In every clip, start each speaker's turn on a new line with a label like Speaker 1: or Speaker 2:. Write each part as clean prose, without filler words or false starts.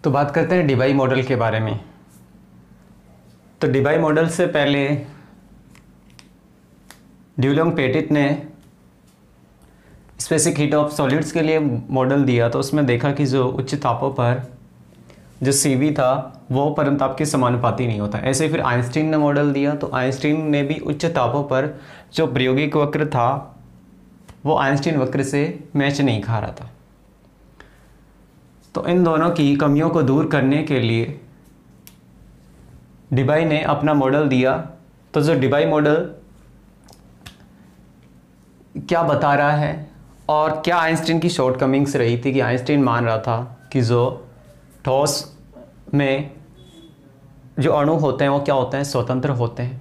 Speaker 1: तो बात करते हैं डिबाई मॉडल के बारे में। तो डिबाई मॉडल से पहले ड्यूलोंग पेटिट ने स्पेसिफिक हीट ऑफ सॉलिड्स के लिए मॉडल दिया, तो उसमें देखा कि जो उच्च तापों पर जो CV था वो परमताप के समानुपाती नहीं होता। ऐसे ही फिर आइंस्टीन ने मॉडल दिया, तो आइंस्टीन ने भी उच्च तापों पर जो प्रायोगिक वक्र था वो आइंस्टीन वक्र से मैच नहीं खा रहा था। तो इन दोनों की कमियों को दूर करने के लिए डिबाई ने अपना मॉडल दिया। तो जो डिबाई मॉडल क्या बता रहा है और क्या आइंस्टीन की शॉर्टकमिंग्स रही थी कि आइंस्टीन मान रहा था कि जो ठोस में जो अणु होते हैं वो क्या होते हैं, स्वतंत्र होते हैं,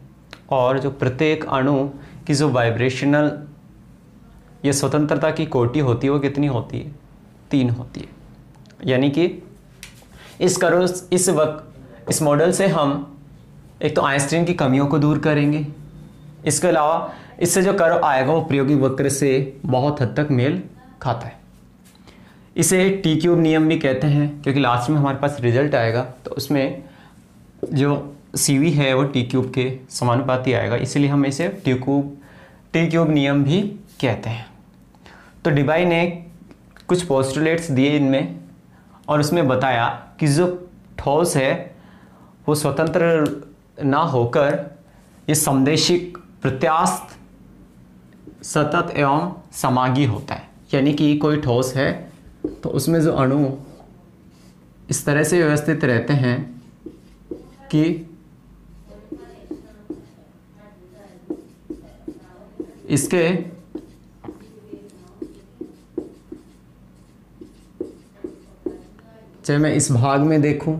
Speaker 1: और जो प्रत्येक अणु की जो वाइब्रेशनल या स्वतंत्रता की कोटि होती है वो कितनी होती है, 3 होती है। यानी कि इस मॉडल से हम एक तो आइंस्टीन की कमियों को दूर करेंगे, इसके अलावा इससे जो कर्व आएगा वो प्रायोगिक वक्र से बहुत हद तक मेल खाता है। इसे T³ नियम भी कहते हैं, क्योंकि लास्ट में हमारे पास रिजल्ट आएगा तो उसमें जो CV है वो T³ के समानुपाती आएगा, इसलिए हम इसे T³ नियम भी कहते हैं। तो डिबाई ने कुछ पोस्टुलेट्स दिए इनमें, और उसमें बताया कि जो ठोस है वो स्वतंत्र ना होकर ये समदैशिक, प्रत्यास्थ, सतत एवं समांगी होता है। यानी कि कोई ठोस है तो उसमें जो अणु इस तरह से व्यवस्थित रहते हैं कि इसके चाहे मैं इस भाग में देखूं,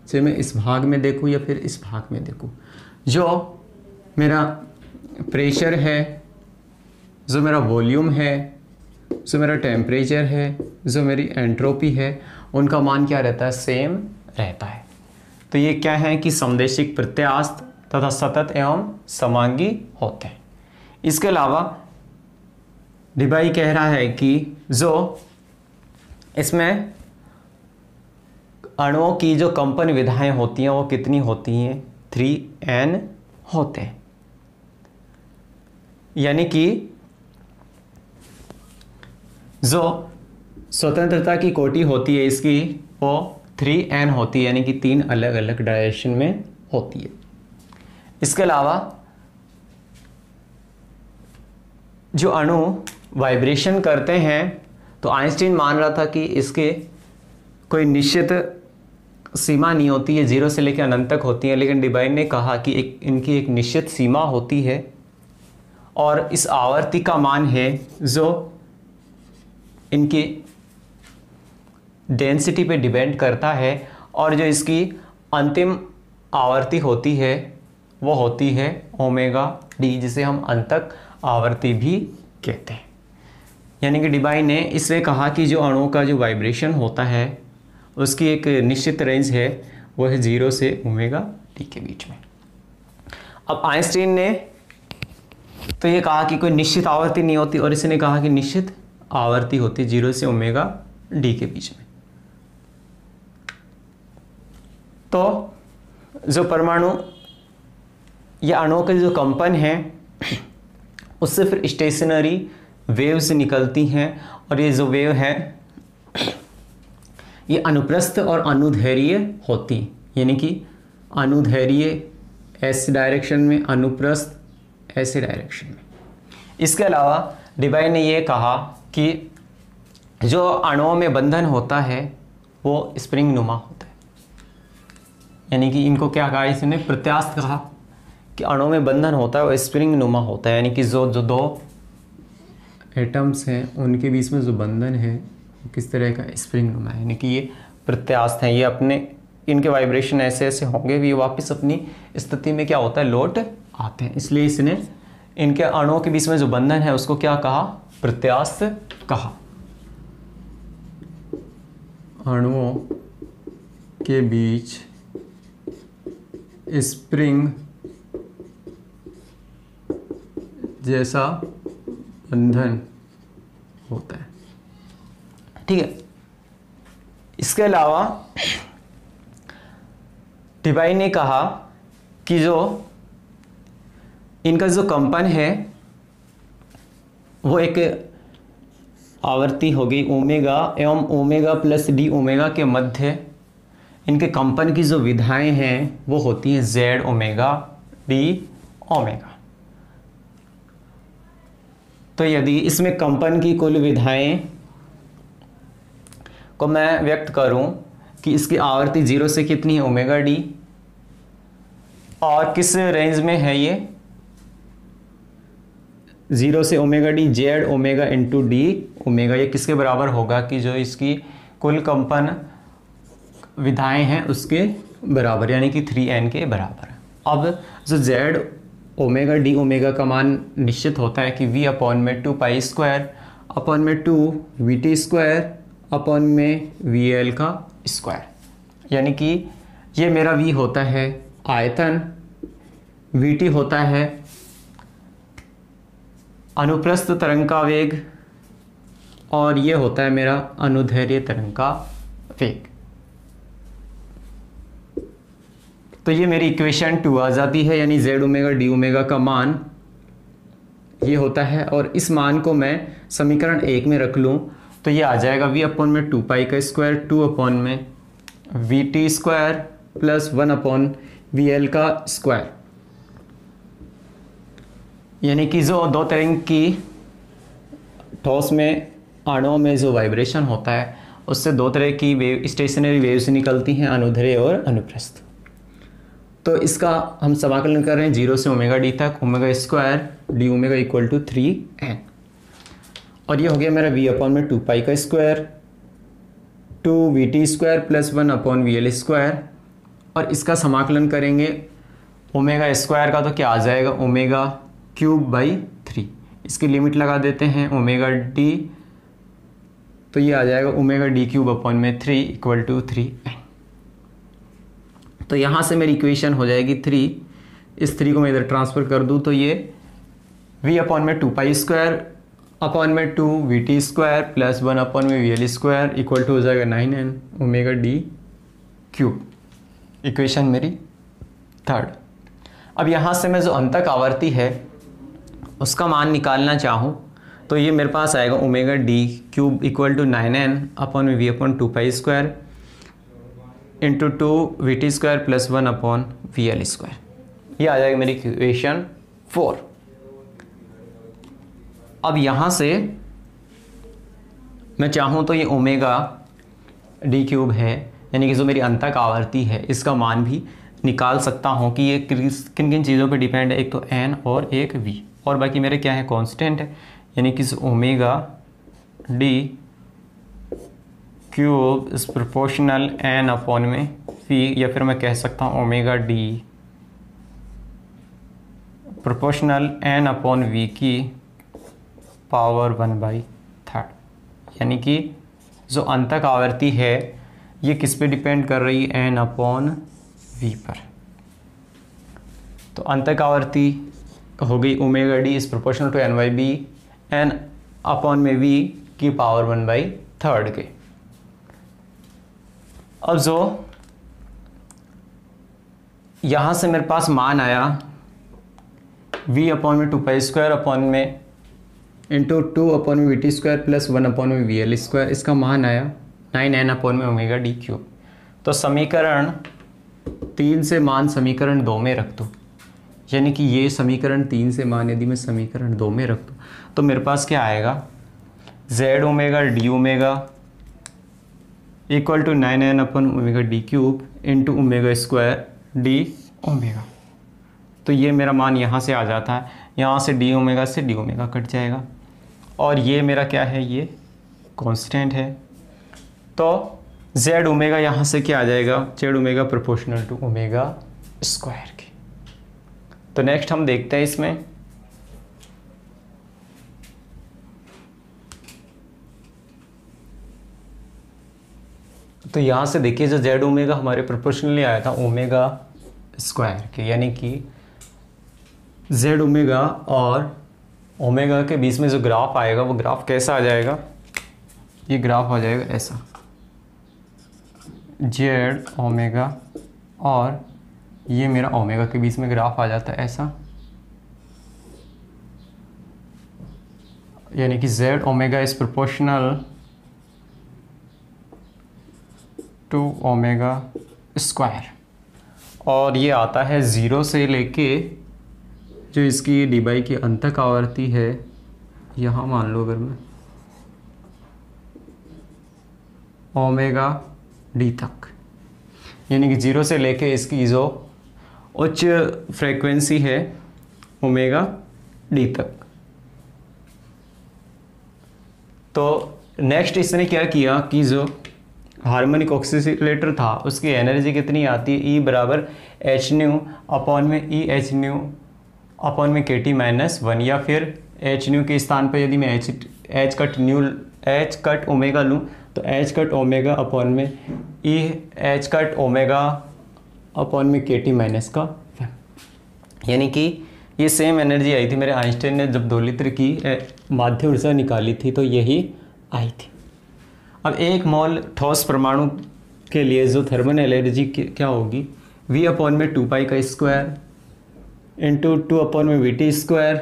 Speaker 1: चाहे मैं इस भाग में देखूं या फिर इस भाग में देखूं, जो मेरा प्रेशर है, जो मेरा वॉल्यूम है, जो मेरा टेम्परेचर है, जो मेरी एंट्रोपी है, उनका मान क्या रहता है, सेम रहता है। तो ये क्या है कि समदैशिक, प्रत्यास्थ तथा सतत एवं समांगी होते हैं। इसके अलावा डिबाई कह रहा है कि जो इसमें अणुओं की जो कंपन विधाएं होती हैं वो कितनी होती हैं, 3n होते हैं। यानी कि जो स्वतंत्रता की कोटि होती है इसकी वो 3n होती है, यानी कि 3 अलग अलग डायरेक्शन में होती है। इसके अलावा जो अणु वाइब्रेशन करते हैं तो आइंस्टीन मान रहा था कि इसके कोई निश्चित सीमा नहीं होती है, 0 से लेकर अनंत तक होती है, लेकिन डिबाई ने कहा कि इनकी एक निश्चित सीमा होती है और इस आवर्ती का मान है जो इनकी डेंसिटी पे डिपेंड करता है, और जो इसकी अंतिम आवर्ती होती है वो होती है ω/d, जिसे हम अंतक आवर्ती भी कहते हैं। यानी कि डिबाई ने इसलिए कहा कि जो अणुओं का जो वाइब्रेशन होता है उसकी एक निश्चित रेंज है, वो है 0 से ω/d के बीच में। अब आइंस्टीन ने तो ये कहा कि कोई निश्चित आवर्ती नहीं होती, और इसने कहा कि निश्चित आवर्ती होती 0 से ω/d के बीच में। तो जो परमाणु या अणुओं के जो कंपन हैं उससे फिर स्टेशनरी वेव्स निकलती हैं, और ये जो वेव है ये अनुप्रस्थ और अनुदैर्घ्य होती, यानी कि अनुदैर्घ्य ऐसे डायरेक्शन में, अनुप्रस्थ ऐसे डायरेक्शन में। इसके अलावा डिबाई ने ये कहा कि जो अणुओं में बंधन होता है वो स्प्रिंग नुमा होता है, यानी कि इनको क्या कहा, इसने प्रत्यास्थ कहा कि अणुओं में बंधन होता है वो स्प्रिंग नुमा होता है। यानी कि जो दो एटम्स हैं उनके बीच में जो बंधन है वो किस तरह का, स्प्रिंग नुमा है, यानी कि ये प्रत्यास्थ हैं। ये अपने इनके वाइब्रेशन ऐसे ऐसे होंगे भी, वापस अपनी स्थिति में क्या होता है, लौट आते हैं। इसलिए इसने इनके अणुओं के बीच में जो बंधन है उसको क्या कहा, प्रत्यास्थ कहा। अणुओं के बीच स्प्रिंग जैसा बंधन होता है। ठीक है, इसके अलावा टिबाई ने कहा कि जो इनका जो कंपन है वो एक आवर्ती हो गई ओमेगा एवं ओमेगा प्लस डी ओमेगा के मध्य इनके कंपन की जो विधाएं हैं वो होती हैं जेड ओमेगा डी ओमेगा। तो यदि इसमें कंपन की कुल विधाएं को मैं व्यक्त करूं कि इसकी आवर्ती 0 से कितनी है ओमेगा डी, और किस रेंज में है ये 0 से omega D Z omega into D omega, ये किसके बराबर होगा कि जो इसकी कुल कंपन विधाएं हैं उसके बराबर, यानी कि 3n के बराबर। अब जो जेड ओमेगा डी ओमेगा का मान निश्चित होता है कि v अपॉन में 2 पाई स्क्वायर अपॉन में 2 वी स्क्वायर अपॉन में वी एल का स्क्वायर, यानी कि ये मेरा v होता है आयतन, vt होता है अनुप्रस्थ तरंग का वेग, और ये होता है मेरा अनुदैर्ध्य तरंग का वेग। तो ये मेरी इक्वेशन 2 आ जाती है, यानी जेड ओमेगा डी ओमेगा का मान ये होता है, और इस मान को मैं समीकरण 1 में रख लूँ तो ये आ जाएगा v अपॉन में 2 पाई का स्क्वायर 2 अपॉन में we T square plus 1 upon V L का स्क्वायर, यानी कि जो दो तरंग की ठोस में अणुओं में जो वाइब्रेशन होता है उससे दो तरह की वेव स्टेशनरी वेव्स निकलती हैं, अनुदैर्ध्य और अनुप्रस्थ। तो इसका हम समाकलन कर रहे हैं 0 से ओमेगा डी तक, omega square d omega equal to 3n, और ये हो गया मेरा v अपॉन में 2 पाई का square 2 V T square plus 1 upon V L square, और इसका समाकलन करेंगे ओमेगा स्क्वायर का तो क्या आ जाएगा ओमेगा क्यूब बाई 3, इसकी लिमिट लगा देते हैं ओमेगा डी, तो ये आ जाएगा ओमेगा डी क्यूब अपॉन में 3 इक्वल टू 3n। तो यहाँ से मेरी इक्वेशन हो जाएगी 3, इस 3 को मैं इधर ट्रांसफ़र कर दूँ तो ये v अपॉन में 2 पाई स्क्वायर अपॉन में 2 V T square plus 1 upon में V L square equal to हो जाएगा 9n omega D cube, equation मेरी 3rd। अब यहाँ से मैं जो अंतक आवर्ती है उसका मान निकालना चाहूँ तो ये मेरे पास आएगा omega D cube equal to 9n upon में V upon 2 pi square into 2 V T square plus 1 upon V L square, ये आ जाएगा मेरी इक्वेशन 4। अब यहाँ से मैं चाहूँ तो ये ओमेगा डी क्यूब है, यानी कि जो मेरी अंतक आवर्ती है इसका मान भी निकाल सकता हूँ कि ये किन किन चीज़ों पे डिपेंड है, एक तो n और एक v, और बाकी मेरे क्या है कांस्टेंट है, यानी कि omega D cube is proportional n upon में v, या फिर मैं कह सकता हूँ omega D proportional n upon v की पावर 1/3, यानी कि जो अंतक आवर्ती है ये किस पे डिपेंड कर रही है n अपॉन v पर। तो अंतक आवर्ती हो गई omega d is proportional to n/b, n upon में v की पावर 1/3 के। अब जो यहाँ से मेरे पास मान आया v अपॉन में 2 पाई स्क्वायर अपॉन में इंटू 2 अपॉन में we T square plus 1 upon में वी एल स्क्वायर, इसका मान आया 9n अपॉन में ओमेगा डी क्यूब। तो समीकरण 3 से मान समीकरण 2 में रख दो, यानी कि ये समीकरण 3 से मान यदि मैं समीकरण 2 में रख दूँ तो मेरे पास क्या आएगा Z omega d omega equal to 9n upon omega D cube into omega square d omega. तो ये मेरा मान यहाँ से आ जाता है, यहाँ से डी ओमेगा से डी ओमेगा कट जाएगा, और ये मेरा क्या है ये कांस्टेंट है। तो जेड ओमेगा यहाँ से क्या आ जाएगा Z omega proportional to omega square के। तो नेक्स्ट हम देखते हैं इसमें तो यहाँ से देखिए जो जेड ओमेगा हमारे प्रोपोर्शनली आया था ओमेगा स्क्वायर के, यानी कि जेड ओमेगा और ओमेगा के बीच में जो ग्राफ आएगा वो ग्राफ कैसा आ जाएगा, ये ग्राफ आ जाएगा ऐसा, जेड ओमेगा, और ये मेरा ओमेगा के बीच में ग्राफ आ जाता है ऐसा, यानी कि Z omega is proportional to omega square, और ये आता है 0 से लेके जो इसकी डी बाई की अंतक आवर्ती है, यहाँ मान लो अगर मैं ओमेगा डी तक, यानी कि 0 से लेके इसकी जो उच्च फ्रीक्वेंसी है ओमेगा डी तक। तो नेक्स्ट इसने क्या किया कि जो हार्मोनिक ऑक्सीलेटर था उसकी एनर्जी कितनी आती है, ई बराबर एच न्यू अपॉन में ई एच न्यू अपॉन में के टी माइनस 1, या फिर एच न्यू के स्थान पर यदि मैं एच कट ओमेगा लूँ तो एच कट ओमेगा अपॉन में E H cut omega upon में के टी माइनस का 1, यानी कि ये सेम एनर्जी आई थी मेरे आइंस्टाइन ने जब 2 लीटर की माध्य ऊर्जा निकाली थी, तो यही आई थी। अब 1 मोल ठोस परमाणु के लिए जो थर्मल एनर्जी क्या होगी, v अपॉन में 2 पाई का स्क्वायर इंटू 2 अपॉन में we T square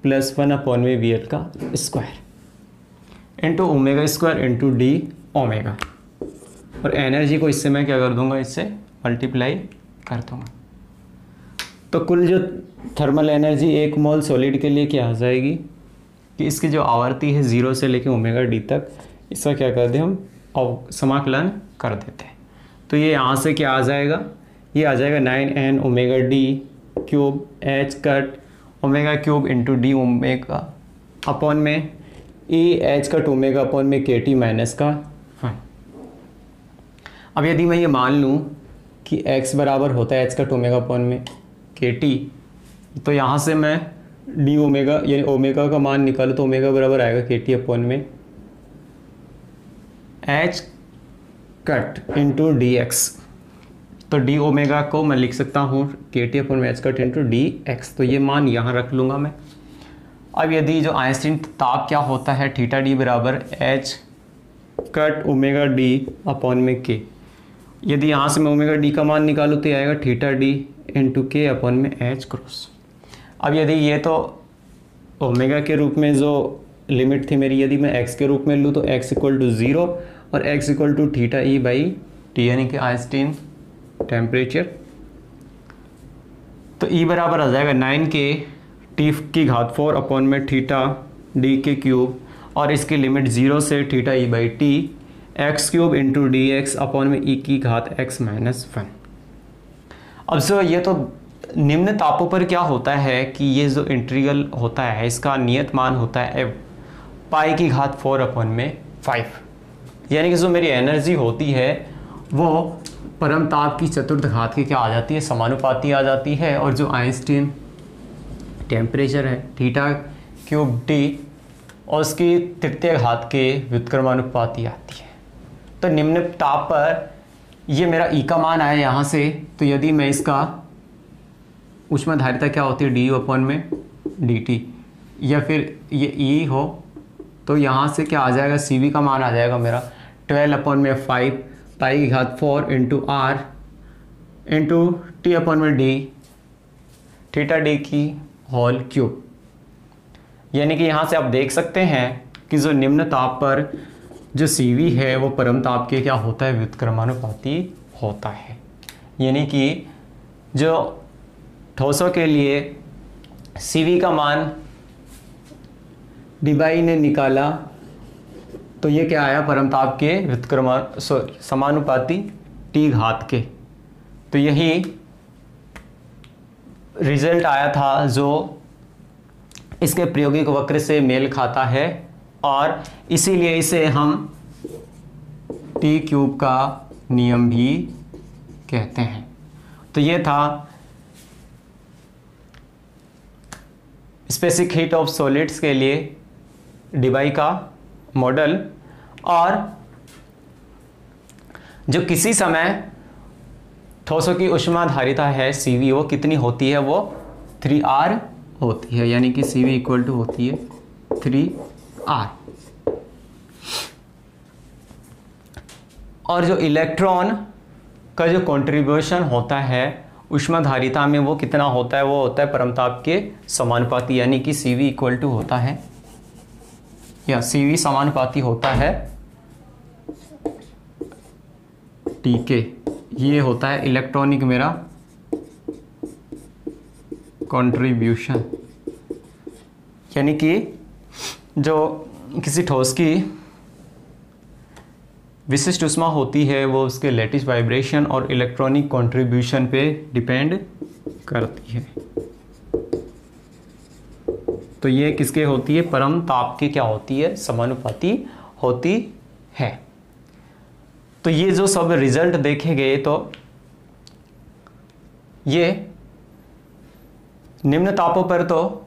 Speaker 1: plus 1 upon में वी एल का square into omega square into D omega, और एनर्जी को इससे मैं क्या कर दूंगा, इससे मल्टीप्लाई कर दूंगा। तो कुल जो थर्मल एनर्जी 1 मोल सॉलिड के लिए क्या आ जाएगी कि इसकी जो आवर्ती है 0 से लेके ओमेगा डी तक, इसका क्या कर दे हम समाकलन कर देते हैं। तो ये यहाँ से क्या आ जाएगा, ये आ जाएगा 9n omega D cube H cut omega cube into D omega upon में E H cut omega upon में के टी माइनस का 1। अब यदि मैं ये मान लूँ कि x बराबर होता है एच कट ओमेगा अपॉन में के टी, तो यहाँ से मैं डी ओमेगा यानी ओमेगा का मान निकालूँ तो ओमेगा बराबर आएगा के टी अपॉन में H cut into D x. तो डी ओमेगा को मैं लिख सकता हूँ के टी अपॉन में H cut into D x, तो ये मान यहाँ रख लूँगा मैं। अब यदि जो आइंस्टीन ताप क्या होता है, थीटा डी बराबर H cut omega D upon में के, यदि यहाँ से मैं ओमेगा डी का मान निकालूँ तो ये आएगा थीटा डी इंटू के अपॉन में एच क्रॉस। अब यदि ये तो ओमेगा के रूप में जो लिमिट थी मेरी, यदि मैं एक्स के रूप में लूँ तो एक्स इक्वल टू 0 और x equal to theta e by t, यानी कि आइंस्टीन टेम्परेचर। तो ई बराबर आ जाएगा 9 के टी की घात 4 अपॉन में थीटा डी के क्यूब, और इसकी लिमिट 0 से theta e by T x cube into D x upon में ई की घात एक्स माइनस 1। अब जो ये तो निम्न तापों पर क्या होता है कि ये जो इंटीग्रल होता है इसका नियत मान होता है पाई की घात 4 अपॉन में 5, यानी कि जो मेरी एनर्जी होती है वो परम ताप की चतुर्थ घात की क्या आ जाती है, समानुपाती आ जाती है, और जो आइंस्टीन टेम्परेचर है थीटा क्यूब टी और उसकी तृतीय घात के व्युत्क्रमानुपाती आती है। तो निम्न ताप पर ये मेरा ई का मान आया यहाँ से, तो यदि मैं इसका ऊष्माधारिता क्या होती है डी अपॉन में डी टी, या फिर ये ई हो तो यहाँ से क्या आ जाएगा, सी वी का मान आ जाएगा मेरा 12 अपॉन में 5 पाई की घात 4 into r into t upon में डी थीटा डी की होल क्यूब। यानी कि यहाँ से आप देख सकते हैं कि जो निम्न ताप पर जो CV है वो परम ताप के क्या होता है, व्युत्क्रमानुपाती होता है। यानी कि जो ठोसों के लिए CV का मान डिबाई ने निकाला तो ये क्या आया, परम ताप के समानुपाती T घात के। तो यही रिजल्ट आया था जो इसके प्रायोगिक वक्र से मेल खाता है, और इसीलिए इसे हम टी क्यूब का नियम भी कहते हैं। तो ये था स्पेसिफिक हीट ऑफ सॉलिड्स के लिए डिबाई का मॉडल, और जो किसी समय ठोसों की ऊष्माधारिता है CV वो कितनी होती है, वो 3R होती है, यानी कि CV इक्वल टू होती है 3R। और जो इलेक्ट्रॉन का जो कंट्रीब्यूशन होता है ऊष्माधारिता में वो कितना होता है, वो होता है परमताप के समानुपाती, यानी कि CV इक्वल टू होता है, या CV समानुपाती होता है TK। ये होता है इलेक्ट्रॉनिक मेरा कंट्रीब्यूशन, यानी कि जो किसी ठोस की विशिष्ट ऊष्मा होती है वो उसके लैटिस वाइब्रेशन और इलेक्ट्रॉनिक कंट्रीब्यूशन पे डिपेंड करती है। तो ये किसके होती है, परम ताप की क्या होती है, समानुपाती होती है। तो ये जो सब रिजल्ट देखे गए तो ये निम्न तापों पर तो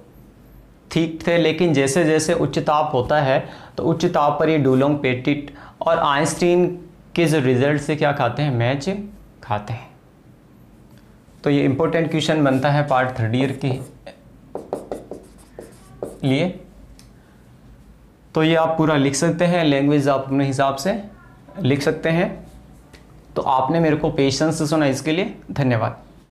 Speaker 1: ठीक थे, लेकिन जैसे जैसे उच्च ताप होता है तो उच्च ताप पर ये डुलोंग, पेटिट और आइंस्टीन के जो रिजल्ट से क्या खाते हैं, मैच खाते हैं। तो ये इंपॉर्टेंट क्वेश्चन बनता है पार्ट 3rd ईयर के लिए। तो ये आप पूरा लिख सकते हैं, लैंग्वेज आप अपने हिसाब से लिख सकते हैं। तो आपने मेरे को पेशेंस से सुना, इसके लिए धन्यवाद।